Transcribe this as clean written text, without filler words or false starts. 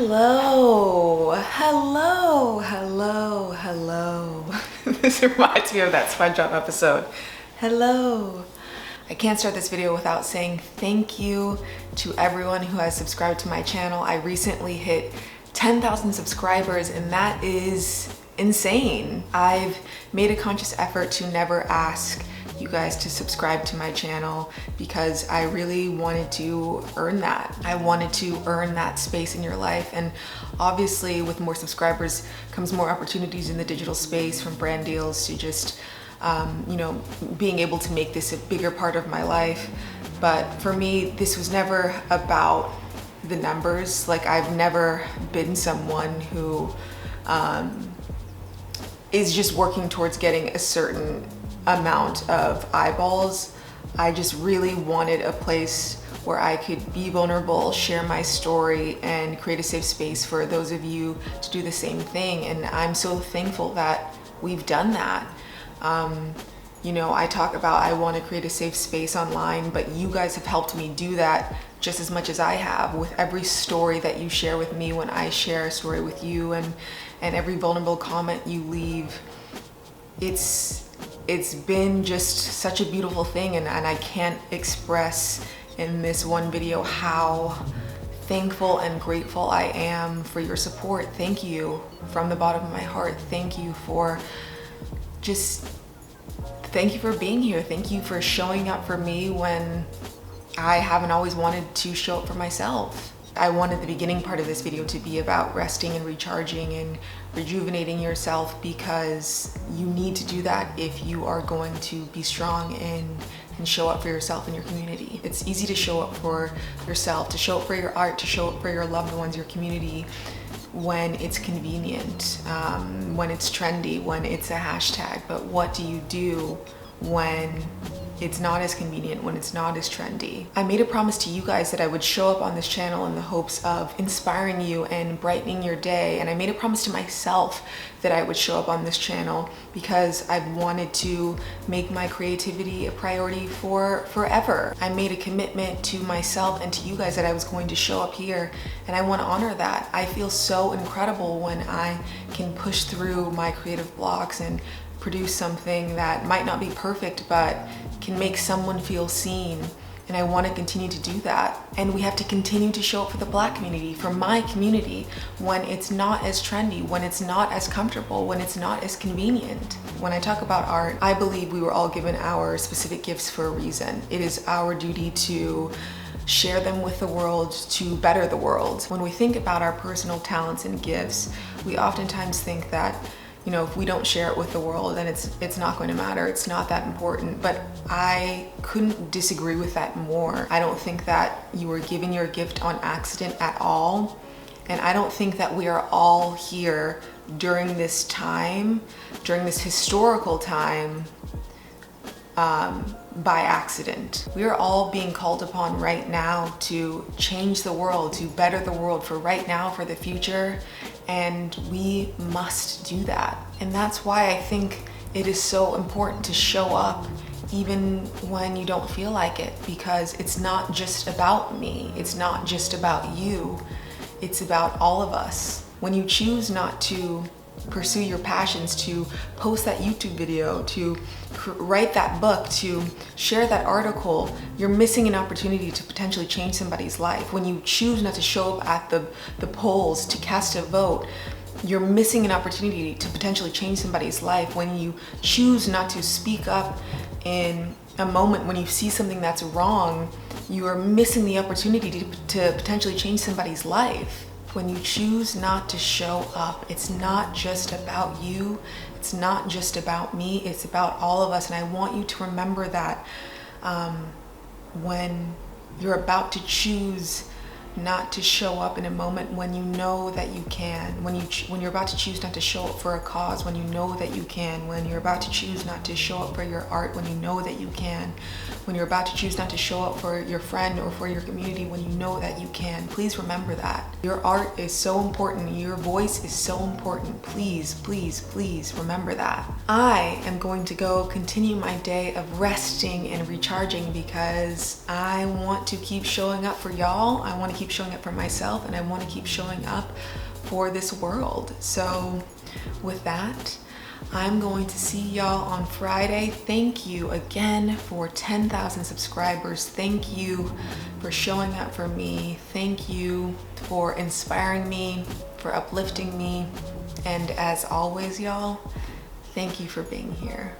Hello. This reminds me of that SpongeBob episode. Hello. I can't start this video without saying thank you to everyone who has subscribed to my channel. I recently hit 10,000 subscribers and that is insane. I've made a conscious effort to never ask you guys to subscribe to my channel because I really wanted to earn that. I wanted to earn that space in your life, and obviously with more subscribers comes more opportunities in the digital space, from brand deals to just being able to make this a bigger part of my life. But for me, this was never about the numbers. Like, I've never been someone who is just working towards getting a certain amount of eyeballs. I just really wanted a place where I could be vulnerable, share my story, and create a safe space for those of you to do the same thing. And I'm so thankful that we've done that. I talk about I want to create a safe space online, but you guys have helped me do that just as much as I have with every story that you share with me when I share a story with you, and every vulnerable comment you leave. It's been just such a beautiful thing, and I can't express in this one video how thankful and grateful I am for your support. Thank you from the bottom of my heart. Thank you for being here. Thank you for showing up for me when I haven't always wanted to show up for myself. I wanted the beginning part of this video to be about resting and recharging and rejuvenating yourself, because you need to do that if you are going to be strong and show up for yourself and your community. It's easy to show up for yourself, to show up for your art, to show up for your loved ones, your community, when it's convenient, when it's trendy, when it's a hashtag. But what do you do when it's not as convenient, when it's not as trendy? I made a promise to you guys that I would show up on this channel in the hopes of inspiring you and brightening your day. And I made a promise to myself that I would show up on this channel because I've wanted to make my creativity a priority for forever. I made a commitment to myself and to you guys that I was going to show up here, and I want to honor that. I feel so incredible when I can push through my creative blocks and produce something that might not be perfect but can make someone feel seen. And I want to continue to do that. And we have to continue to show up for the Black community, for my community, when it's not as trendy, when it's not as comfortable, when it's not as convenient. When I talk about art, I believe we were all given our specific gifts for a reason. It is our duty to share them with the world, to better the world. When we think about our personal talents and gifts, we oftentimes think that if we don't share it with the world, then it's not going to matter. It's not that important. But I couldn't disagree with that more. I don't think that you were given your gift on accident at all. And I don't think that we are all here during this time, during this historical time, by accident. We are all being called upon right now to change the world, to better the world for right now, for the future, and we must do that. And that's why I think it is so important to show up even when you don't feel like it, because it's not just about me, it's not just about you, it's about all of us. When you choose not to pursue your passions, to post that YouTube video, to write that book, to share that article, you're missing an opportunity to potentially change somebody's life. When you choose not to show up at the polls to cast a vote, you're missing an opportunity to potentially change somebody's life. When you choose not to speak up in a moment when you see something that's wrong, you are missing the opportunity to potentially change somebody's life. When you choose not to show up, it's not just about you, it's not just about me, it's about all of us. And I want you to remember that when you're about to choose not to show up in a moment when you know that you can, when you're about to choose not to show up for a cause, when you know that you can, when you're about to choose not to show up for your art, when you know that you can, when you're about to choose not to show up for your friend or for your community, when you know that you can. Please remember that. Your art is so important. Your voice is so important. Please, please, please remember that. I am going to go continue my day of resting and recharging because I want to keep showing up for y'all. I want to keep showing up for myself, and I want to keep showing up for this world. So with that, I'm going to see y'all on Friday. Thank you again for 10,000 subscribers. Thank you for showing up for me. Thank you for inspiring me, for uplifting me. And as always, y'all, thank you for being here.